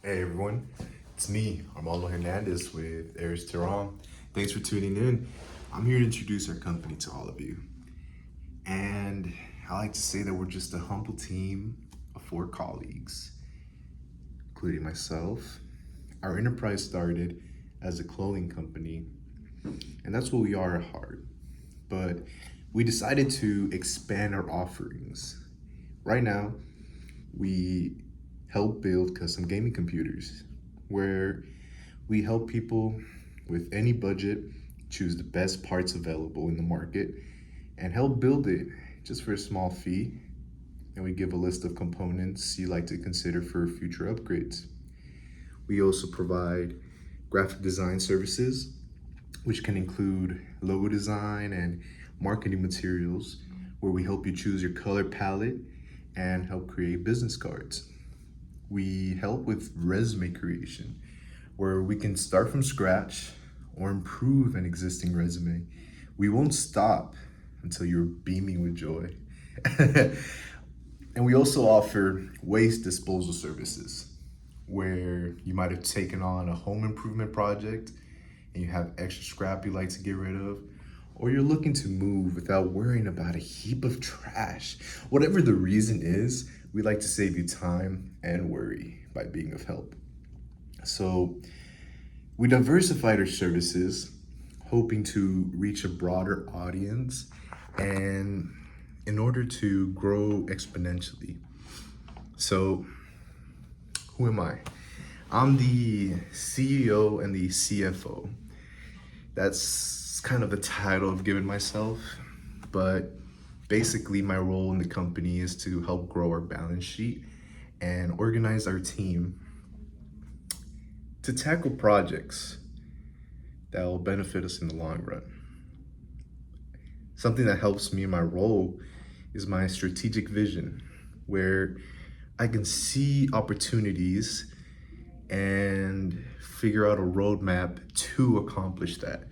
Hey everyone, it's me, Armando Hernandez with Aeris Terram. Thanks for tuning in. I'm here to introduce our company to all of you. And I like to say that we're just a humble team of 4 colleagues, including myself. Our enterprise started as a clothing company, and that's what we are at heart. But we decided to expand our offerings. Right now, we help build custom gaming computers where we help people with any budget choose the best parts available in the market and help build it just for a small fee. And we give a list of components you like to consider for future upgrades. We also provide graphic design services, which can include logo design and marketing materials, where we help you choose your color palette and help create business cards. We help with resume creation, where we can start from scratch or improve an existing resume. We won't stop until you're beaming with joy. And we also offer waste disposal services, where you might have taken on a home improvement project and you have extra scrap you like to get rid of, or you're looking to move without worrying about a heap of trash. Whatever the reason is, we like to save you time and worry by being of help. So we diversified our services, hoping to reach a broader audience and in order to grow exponentially. So who am I? I'm the CEO and the CFO. That's kind of the title I've given myself, but basically my role in the company is to help grow our balance sheet and organize our team to tackle projects that will benefit us in the long run. Something that helps me in my role is my strategic vision, where I can see opportunities and figure out a roadmap to accomplish that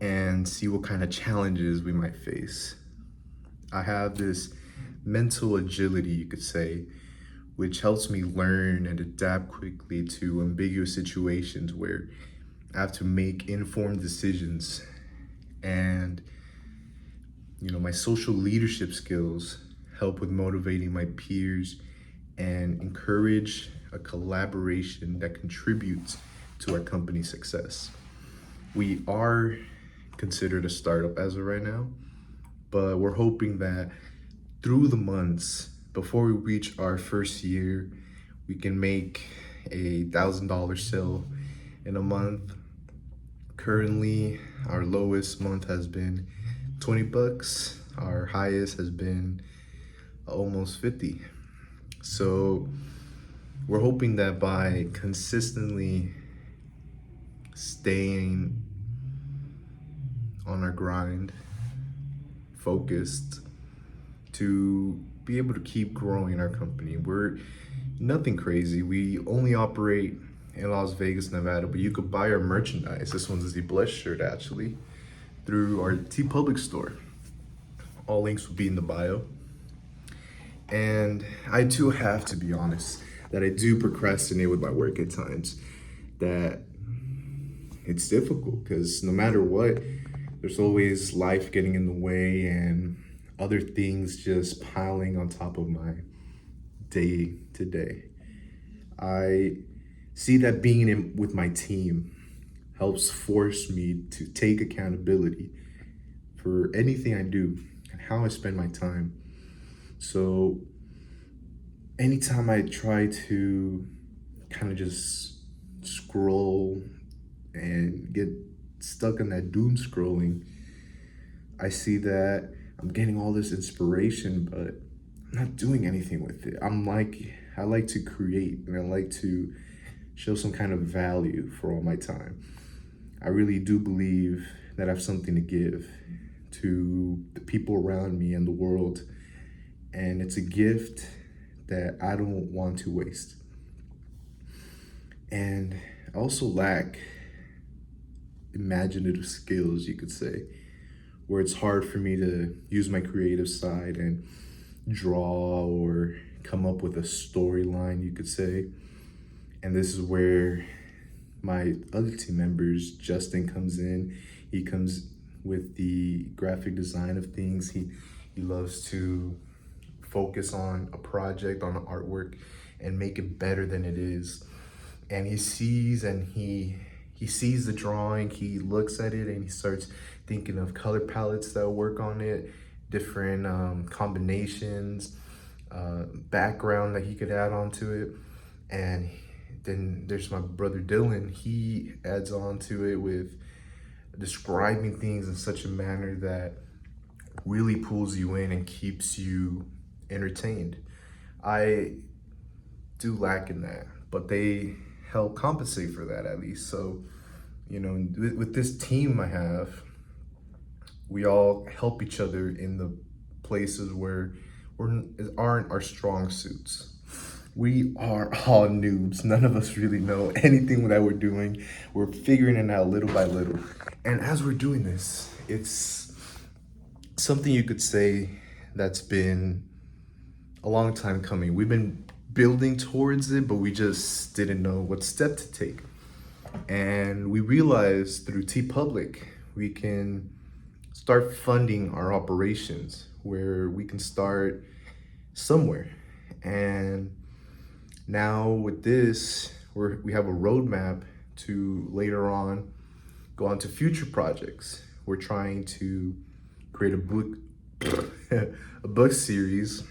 and see what kind of challenges we might face. I have this mental agility, you could say, which helps me learn and adapt quickly to ambiguous situations where I have to make informed decisions. And my social leadership skills help with motivating my peers and encourage a collaboration that contributes to our company's success. We are considered a startup as of right now, but we're hoping that through the months before we reach our first year, we can make $1,000 sale in a month. Currently, our lowest month has been $20. Our highest has been almost 50. So we're hoping that by consistently staying on our grind, focused, to be able to keep growing our company. We're nothing crazy. We only operate in Las Vegas, Nevada, but you could buy our merchandise. This one's the Blessed shirt actually, through our TeePublic store. All links will be in the bio. And I too have to be honest that I do procrastinate with my work at times. That it's difficult because no matter what, there's always life getting in the way and other things just piling on top of my day to day. I see that being with my team helps force me to take accountability for anything I do and how I spend my time. So anytime I try to kind of just scroll and get stuck in that doom scrolling, I see that I'm getting all this inspiration, but I'm not doing anything with it. I like to create and I like to show some kind of value for all my time. I really do believe that I have something to give to the people around me and the world. And it's a gift that I don't want to waste. And I also lack imaginative skills, you could say, where it's hard for me to use my creative side and draw or come up with a storyline, you could say. And this is where my other team members, Justin comes in. He comes with the graphic design of things. He loves to focus on a project, on an artwork, and make it better than it is. And he sees the drawing, he looks at it, and he starts thinking of color palettes that work on it, different combinations, background that he could add onto it. And then there's my brother Dylan. He adds on to it with describing things in such a manner that really pulls you in and keeps you entertained. I do lack in that, but they help compensate for that at least. So, you know, with this team I have, we all help each other in the places where aren't our strong suits. We are all noobs. None of us really know anything that we're doing. We're figuring it out little by little. And as we're doing this, it's something you could say that's been a long time coming. We've been building towards it, but we just didn't know what step to take. And we realized through T Public, we can start funding our operations, where we can start somewhere. And now with this, we have a roadmap to later on go on to future projects. We're trying to create a book, a book series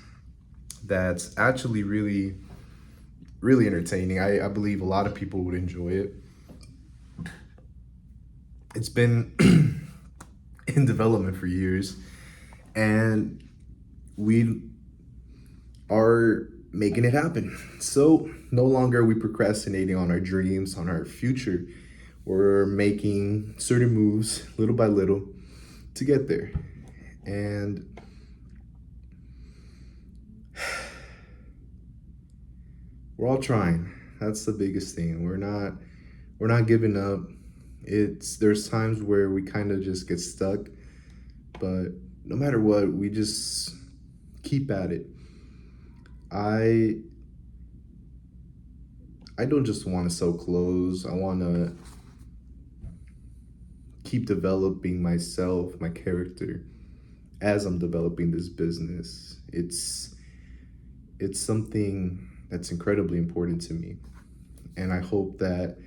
that's actually really, really entertaining. I believe a lot of people would enjoy it. It's been in development for years, and we are making it happen. So no longer are we procrastinating on our dreams, on our future. We're making certain moves little by little to get there. And we're all trying. That's the biggest thing. We're not giving up. There's times where we kind of just get stuck, but no matter what, we just keep at it. I don't just want to sell clothes. I want to keep developing myself, my character, as I'm developing this business. It's something that's incredibly important to me. And I hope that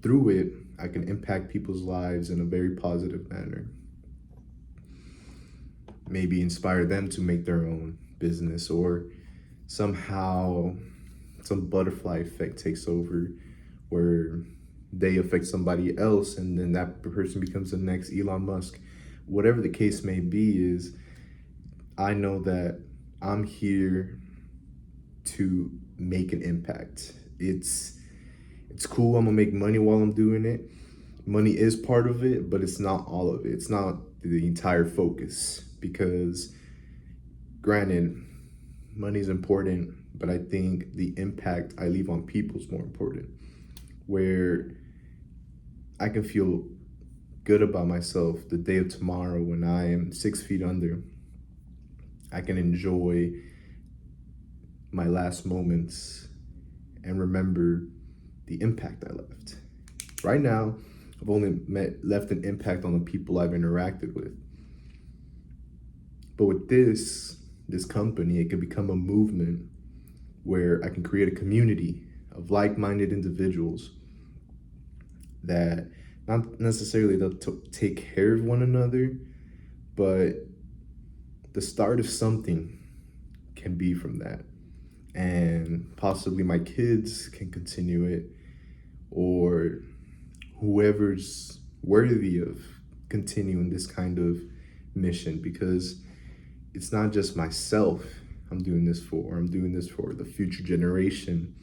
through it, I can impact people's lives in a very positive manner. Maybe inspire them to make their own business, or somehow some butterfly effect takes over where they affect somebody else, and then that person becomes the next Elon Musk. Whatever the case may be, is I know that I'm here to make an impact. It's cool. I'm gonna make money while I'm doing it. Money is part of it, but it's not all of it. It's not the entire focus, because granted, money is important, but I think the impact I leave on people is more important, where I can feel good about myself the day of tomorrow when I am 6 feet under. I can enjoy my last moments and remember the impact I left. Right now, I've only left an impact on the people I've interacted with. But with this company, it could become a movement where I can create a community of like-minded individuals that not necessarily they'll take care of one another, but the start of something can be from that. And possibly my kids can continue it, or whoever's worthy of continuing this kind of mission, because it's not just myself I'm doing this for. I'm doing this for the future generation,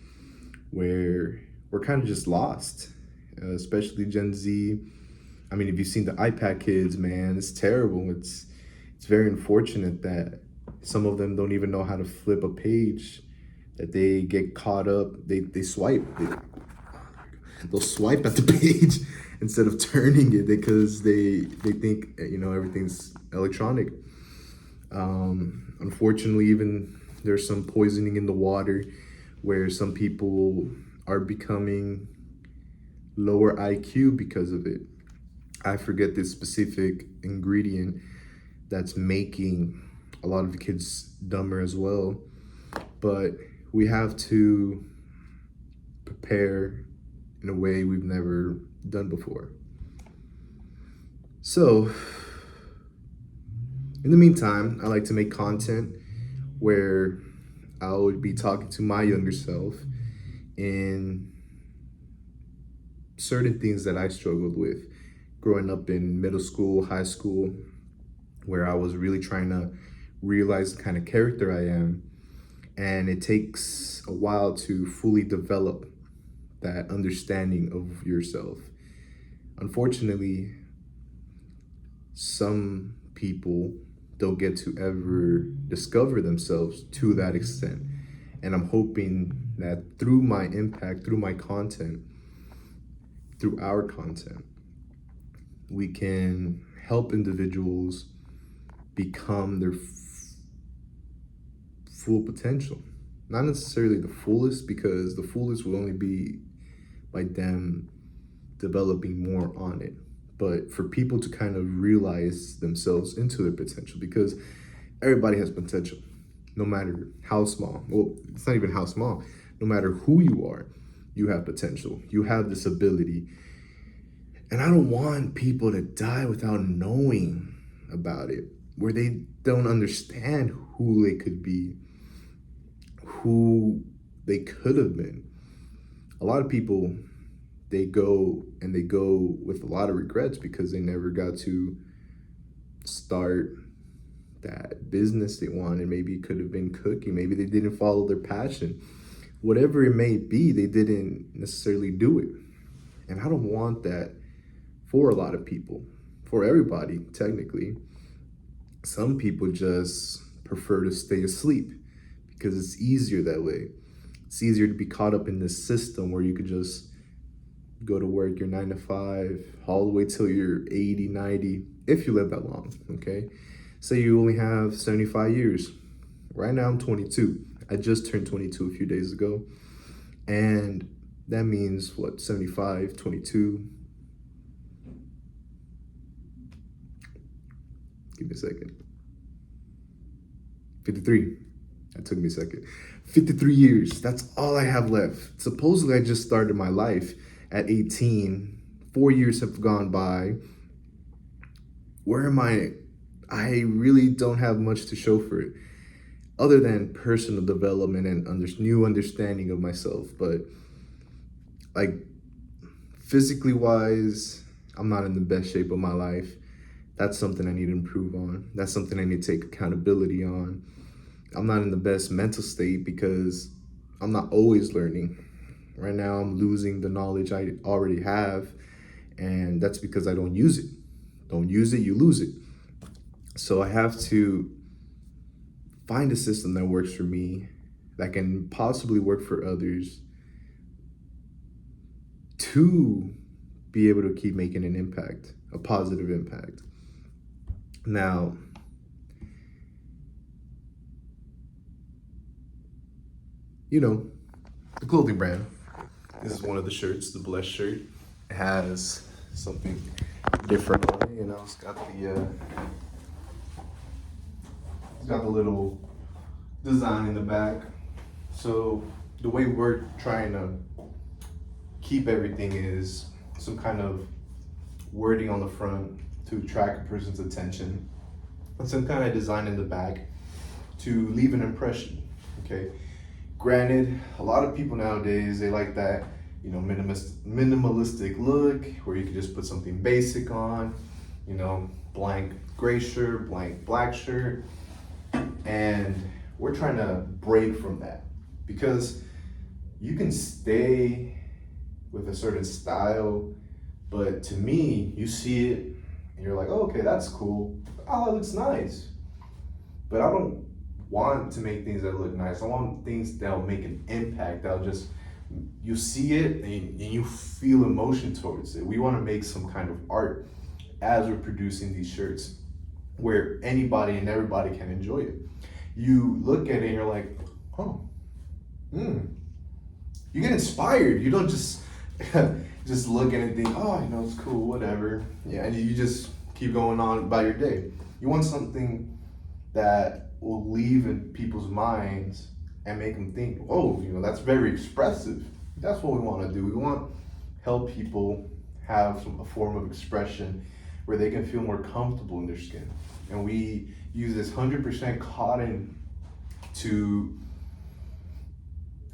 where we're kind of just lost, especially Gen Z. I mean, if you've seen the iPad kids, man, it's terrible. It's very unfortunate that some of them don't even know how to flip a page, that they get caught up, they swipe. They'll swipe at the page instead of turning it, because they think, everything's electronic. Unfortunately, even There's some poisoning in the water where some people are becoming lower IQ because of it. I forget the specific ingredient that's making a lot of the kids dumber as well. But we have to prepare in a way we've never done before. So, in the meantime, I like to make content where I would be talking to my younger self in certain things that I struggled with growing up in middle school, high school, where I was really trying to realize the kind of character I am. And it takes a while to fully develop that understanding of yourself. Unfortunately, some people don't get to ever discover themselves to that extent. And I'm hoping that through my impact, through my content, through our content, we can help individuals become their full potential. Not necessarily the fullest, because the fullest will only be by them developing more on it. But for people to kind of realize themselves into their potential, because everybody has potential, no matter how small. Well, it's not even how small. No matter who you are, you have potential. You have this ability. And I don't want people to die without knowing about it, where they don't understand who they could be, who they could have been. A lot of people, they go with a lot of regrets because they never got to start that business they wanted. Maybe it could have been cooking. Maybe they didn't follow their passion. Whatever it may be, they didn't necessarily do it. And I don't want that for a lot of people, for everybody, technically. Some people just prefer to stay asleep because it's easier that way. It's easier to be caught up in this system where you could just go to work your 9 to 5 all the way till you're 80, 90, if you live that long, okay? Say you only have 75 years. Right now I'm 22. I just turned 22 a few days ago. And that means what, 75, 22. Give me a second. 53. That took me a second. 53 years. That's all I have left. Supposedly I just started my life at 18. 4 years have gone by. Where am I? I really don't have much to show for it, other than personal development and new understanding of myself. But like physically wise, I'm not in the best shape of my life. That's something I need to improve on. That's something I need to take accountability on. I'm not in the best mental state because I'm not always learning. Right now, I'm losing the knowledge I already have, and that's because I don't use it. Don't use it, you lose it. So I have to find a system that works for me, that can possibly work for others, to be able to keep making an impact, a positive impact. Now, you know, the clothing brand. This is one of the shirts, the Blessed shirt. It has something different on it, you know. It's got the little design in the back. So the way we're trying to keep everything is some kind of wording on the front to attract a person's attention, and some kind of design in the back to leave an impression, okay? Granted, a lot of people nowadays, they like that, you know, minimalistic look where you can just put something basic on, you know, blank gray shirt, blank black shirt. And we're trying to break from that, because you can stay with a certain style, but to me, you see it and you're like, oh, okay, that's cool. Oh, that looks nice. But I don't want to make things that look nice. I want things that'll make an impact. That'll just, you see it and you feel emotion towards it. We want to make some kind of art as we're producing these shirts where anybody and everybody can enjoy it. you look at it and you're like, oh, you get inspired. You don't just just look at it and think, oh, you know, it's cool, whatever. Yeah, and you just keep going on about your day. You want something that will leave in people's minds and make them think, oh, you know, that's very expressive. That's what we want to do. We want to help people have a form of expression where they can feel more comfortable in their skin. And we use this 100% cotton to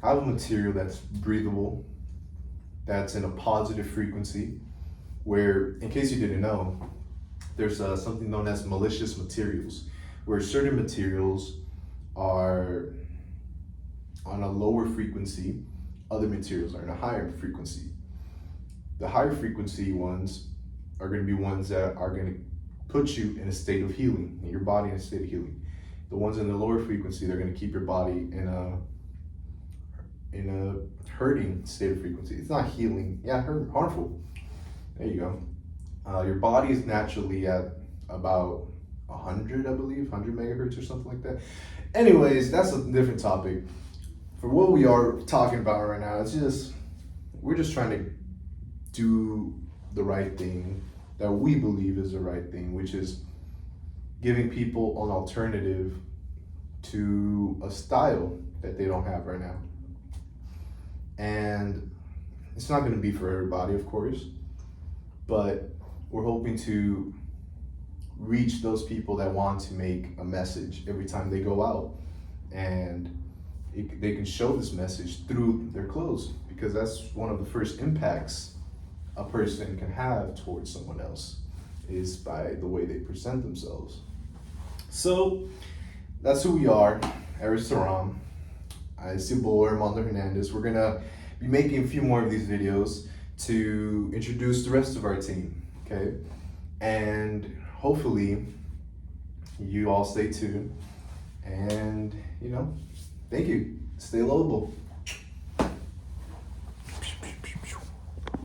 have a material that's breathable, that's in a positive frequency, where, in case you didn't know, there's something known as malicious materials, where certain materials are on a lower frequency, other materials are in a higher frequency. The higher frequency ones are going to be ones that are going to put you in a state of healing, in your body in a state of healing. The ones in the lower frequency, they're going to keep your body in a hurting state of frequency. It's not healing, yeah, harmful. There you go. Your body is naturally at about 100, I believe, 100 megahertz or something like that. Anyways, that's a different topic. For what we are talking about right now, we're just trying to do the right thing that we believe is the right thing, which is giving people an alternative to a style that they don't have right now. And it's not going to be for everybody, of course, but we're hoping to reach those people that want to make a message every time they go out, and they can show this message through their clothes, because that's one of the first impacts a person can have towards someone else, is by the way they present themselves. So that's who we are, Aeris Terram. It's your boy, Armando Hernandez. We're gonna be making a few more of these videos to introduce the rest of our team, okay? And hopefully you all stay tuned, and you know, thank you. Stay lovable.